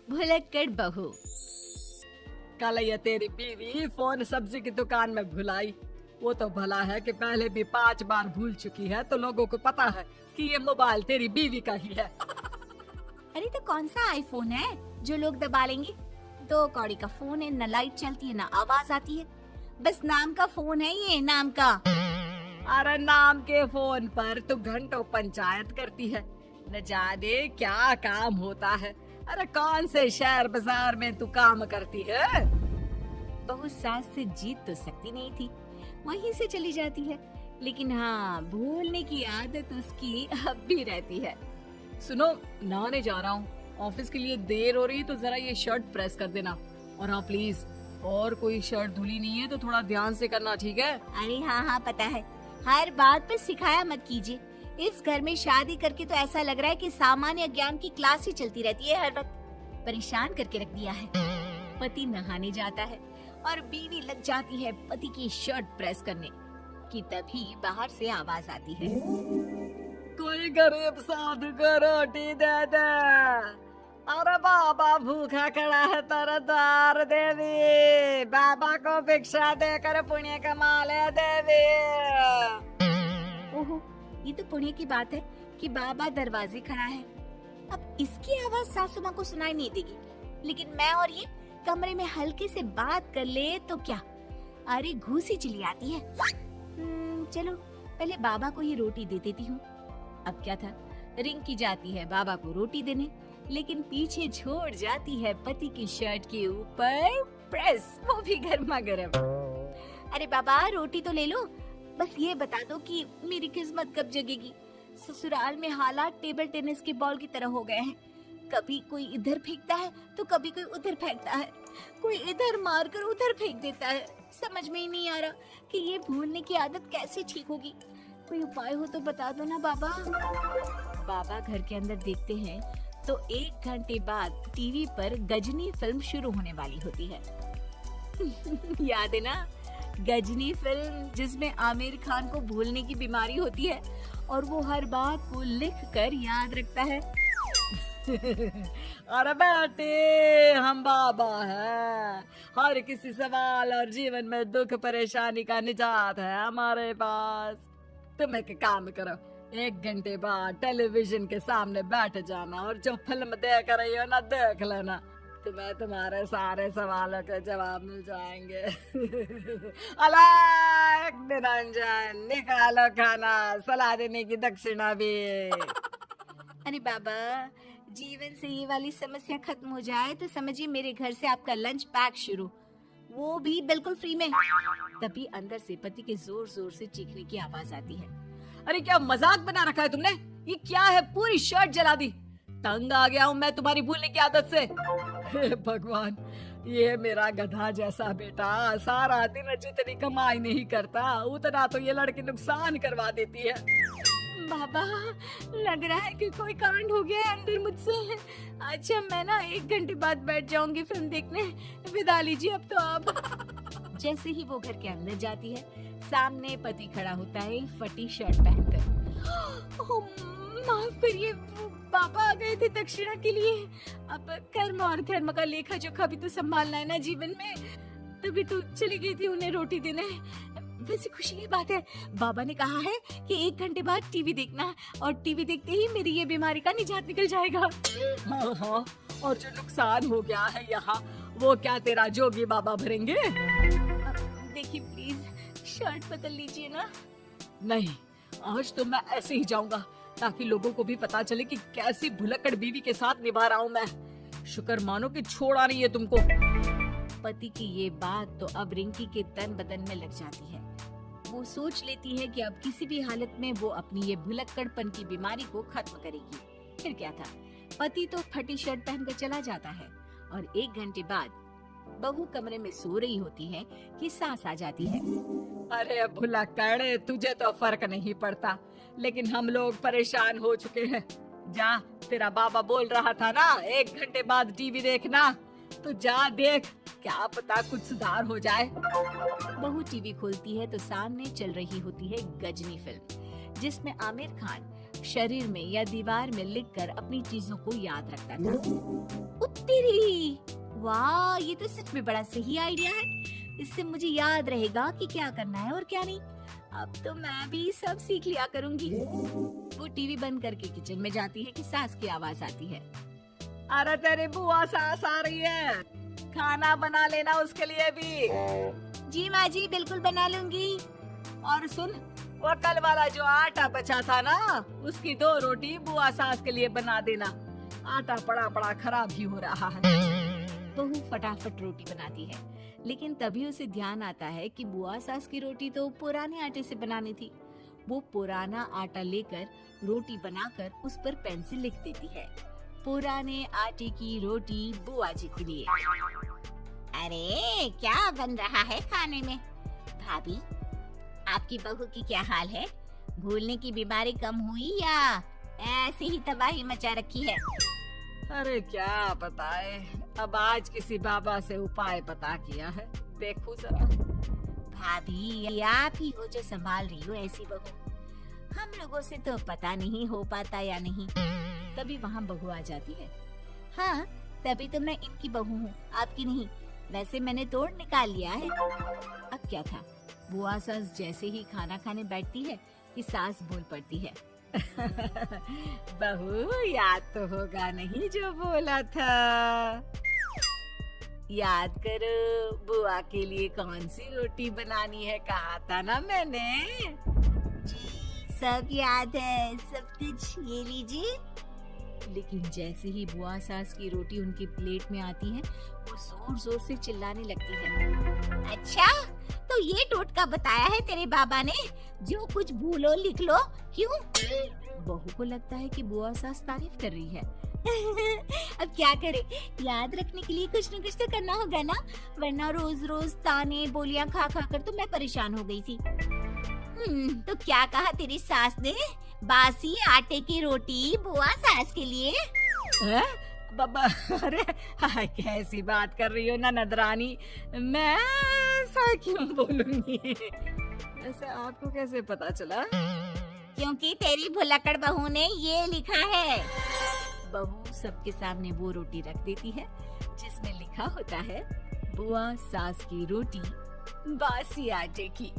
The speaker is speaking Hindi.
भुलक्कड़ बहू। कल ये तेरी बीवी फोन सब्जी की दुकान में भुलाई। वो तो भला है कि पहले भी 5 बार भूल चुकी है, तो लोगों को पता है कि ये मोबाइल तेरी बीवी का ही है। अरे तो कौन सा आईफोन है जो लोग दबा लेंगे? 2 कौड़ी का फोन है, न लाइट चलती है न आवाज आती है, बस नाम का फोन है ये, नाम का। अरे नाम के फोन पर तू घंटों पंचायत करती है, न जाने क्या काम होता है। अरे कौन से शहर बाजार में तू काम करती है? बहू सास से जीत तो सकती नहीं थी, वहीं से चली जाती है, लेकिन हाँ भूलने की आदत उसकी अब भी रहती है। सुनो, नहाने जा रहा हूँ, ऑफिस के लिए देर हो रही है, तो जरा ये शर्ट प्रेस कर देना। और हाँ प्लीज, और कोई शर्ट धुली नहीं है तो थोड़ा ध्यान से करना, ठीक है? अरे हाँ पता है, हर बात पर सिखाया मत कीजिए। इस घर में शादी करके तो ऐसा लग रहा है कि सामान्य ज्ञान की क्लास ही चलती रहती है, हर वक्त परेशान करके रख दिया है। पति नहाने जाता है और बीवी लग जाती है पति की शर्ट प्रेस करने कि तभी बाहर से आवाज आती है, कोई गरीब साधु को रोटी दे दे। अरे बाबा भूखा खड़ा है तेरे द्वार देवी, बाबा को भिक्षा देकर पुण्य कमा ले देवी। ओहो, ये तो पुण्य की बात है कि बाबा दरवाजे खड़ा है। अब इसकी आवाज सासू माँ को सुनाई नहीं देगी, लेकिन मैं और ये कमरे में हल्के से बात कर ले तो क्या, अरे घूसी चली आती है। चलो पहले बाबा को ये रोटी दे देती हूँ। अब क्या था, रिंकी जाती है बाबा को रोटी देने, लेकिन पीछे छोड़ जाती है पति की शर्ट के ऊपर प्रेस, वो भी गर्मा गर्म। अरे बाबा रोटी तो ले लो, बस ये बता दो कि मेरी किस्मत कब जगेगी। ससुराल में हालात टेबल टेनिस के बॉल की तरह हो गए हैं, कभी कोई इधर फेंकता है तो कभी कोई उधर फेंकता है, कोई इधर मारकर उधर फेंक देता है। समझ में ही नहीं आ रहा कि ये भूलने की आदत कैसे ठीक होगी। कोई उपाय हो तो बता दो ना बाबा। बाबा घर के अंदर देखते हैं तो 1 घंटे बाद टीवी पर गजनी फिल्म शुरू होने वाली होती है। याद है ना, गजनी फिल्म जिसमें आमिर खान को भूलने की बीमारी होती है और वो हर बात को लिख कर याद रखता है। अरे बेटे, हम बाबा हैं, हर किसी सवाल और जीवन में दुख परेशानी का निजात है हमारे पास। तुम एक काम करो, 1 घंटे बाद टेलीविजन के सामने बैठ जाना और जो फिल्म देख रही हो ना देख लेना, तुम्हें तुम्हारे सारे सवालों के जवाब मिल जाएंगे। अलग निरंजन, निकालो खाना, सलाह देने की दक्षिणा भी। अरे बाबा, जीवन से ये वाली समस्या खत्म हो जाए तो समझिए मेरे घर से आपका लंच पैक शुरू, वो भी बिल्कुल फ्री में। तभी अंदर से पति के जोर जोर से चीखने की आवाज आती है। अरे क्या मजाक बना रखा है तुमने? ये क्या है, पूरी शर्ट जला दी। तंग आ गया हूँ मैं तुम्हारी भूलने की आदत से। हे भगवान, ये मेरा गधा जैसा बेटा सारा दिन जितनी कमाई नहीं करता उतना तो ये लड़की नुकसान करवा देती है। बाबा, लग रहा है कि कोई कांड हो गया है अंदर मुझसे। अच्छा मैं ना 1 घंटे बाद बैठ जाऊंगी फिल्म देखने, विदा लीजिए अब तो आप। जैसे ही वो घर के अंदर जाती है, सामने पति खड़ा होता है फटी शर्ट पहनकर। माफ करिए, पापा आ गए थे दक्षिणा के लिए। अब कर्म और धर्म का लेखा जोखा भी तो संभालना है ना जीवन में, तभी तो चली गई थी उन्हें रोटी देने। वैसे खुशी की बात है, बाबा ने कहा है कि 1 घंटे बाद टीवी देखना, और टीवी देखते ही मेरी ये बीमारी का निजात निकल जाएगा। हाँ, और जो नुकसान हो गया है यहाँ, वो क्या तेरा जोगी बाबा भरेंगे? देखिए प्लीज, शर्ट बदल लीजिए ना। नहीं, आज तो मैं ऐसे ही जाऊंगा, ताकि लोगों को भी पता चले कि कैसी भुलक्कड़ बीवी के साथ निभा रहा हूँ मैं। शुक्र मानो कि छोड़ा नहीं है तुमको। पति की ये बात तो अब रिंकी के तन बदन में लग जाती है। वो सोच लेती है कि अब किसी भी हालत में वो अपनी ये भुलक्कड़पन की बीमारी को खत्म करेगी। फिर क्या था, पति तो फटी शर्ट पहनकर चला जाता है और 1 घंटे बाद बहू कमरे में सो रही होती है कि सास आ जाती है। अरे भुलक्कड़, तुझे तो फर्क नहीं पड़ता, लेकिन हम लोग परेशान हो चुके हैं। जा, तेरा बाबा बोल रहा था ना 1 घंटे बाद टीवी देखना, तो जा देख, क्या पता कुछ सुधार हो जाए। बहू टीवी खोलती है तो सामने चल रही होती है गजनी फिल्म, जिसमें आमिर खान शरीर में या दीवार में लिखकर अपनी चीजों को याद रखता था। उत्तेरी, वाह, ये तो सच में बड़ा सही आइडिया है। इससे मुझे याद रहेगा कि क्या करना है और क्या नहीं। अब तो मैं भी सब सीख लिया करूंगी। वो टीवी बंद करके किचन में जाती है कि सास की आवाज आती है। अरे तेरी बुआ सास आ रही है, खाना बना लेना उसके लिए भी। जी माँ जी, बिल्कुल बना लूंगी। और सुन, वो कल वाला जो आटा बचा था ना, उसकी 2 रोटी बुआ सास के लिए बना देना। आटा पड़ा पड़ा खराब ही हो रहा है। बहू फटाफट रोटी बनाती है, लेकिन तभी उसे ध्यान आता है कि बुआ सास की रोटी तो पुराने आटे से बनानी थी। वो पुराना आटा लेकर रोटी बनाकर उस पर पेन से लिख देती है, पुराने आटे की रोटी बुआ जी के लिए। अरे क्या बन रहा है खाने में? भाभी, आपकी बहू की क्या हाल है? भूलने की बीमारी कम हुई या ऐसे ही तबाही मचा रखी है? अरे क्या बताए, अब आज किसी बाबा से उपाय पता किया है, देखो जरा। भाभी, ये आप ही हो जो संभाल रही हो ऐसी बहू। हम लोगों से तो पता नहीं हो पाता या नहीं। तभी वहाँ बहू आ जाती है। हाँ, तभी तो मैं इनकी बहू हूँ, आपकी नहीं। वैसे मैंने तोड़ निकाल लिया है। अब क्या था, बुआ सास जैसे ही खाना खाने बैठती है कि सास बोल पड़ती है। बहू, याद तो होगा नहीं जो बोला था? याद करो, बुआ के लिए कौन सी रोटी बनानी है, कहा था ना मैंने। सब याद है, सब कुछ, ये लीजिए। लेकिन जैसे ही बुआ सास की रोटी उनकी प्लेट में आती है, वो जोर जोर से चिल्लाने लगती है। अच्छा, तो ये टोटका बताया है तेरे बाबा ने, जो कुछ भूलो लिख लो, क्यों? बहू को लगता है कि बुआ सास तारीफ कर रही है। अब क्या करे, याद रखने के लिए कुछ न कुछ तो करना होगा ना, वरना रोज रोज ताने बोलियां खा खा कर तो मैं परेशान हो गई थी। तो क्या कहा तेरी सास ने? बासी आटे की रोटी बुआ सास के लिए? है? बाबा, अरे कैसी बात कर रही हो ननद रानी, मैं ऐसा क्यों बोलूंगी? ऐसे आपको कैसे पता चला? क्योंकि तेरी भुलक्कड़ बहू ने ये लिखा है। बहू सबके सामने वो रोटी रख देती है जिसमें लिखा होता है, बुआ सास की रोटी बासी आटे की।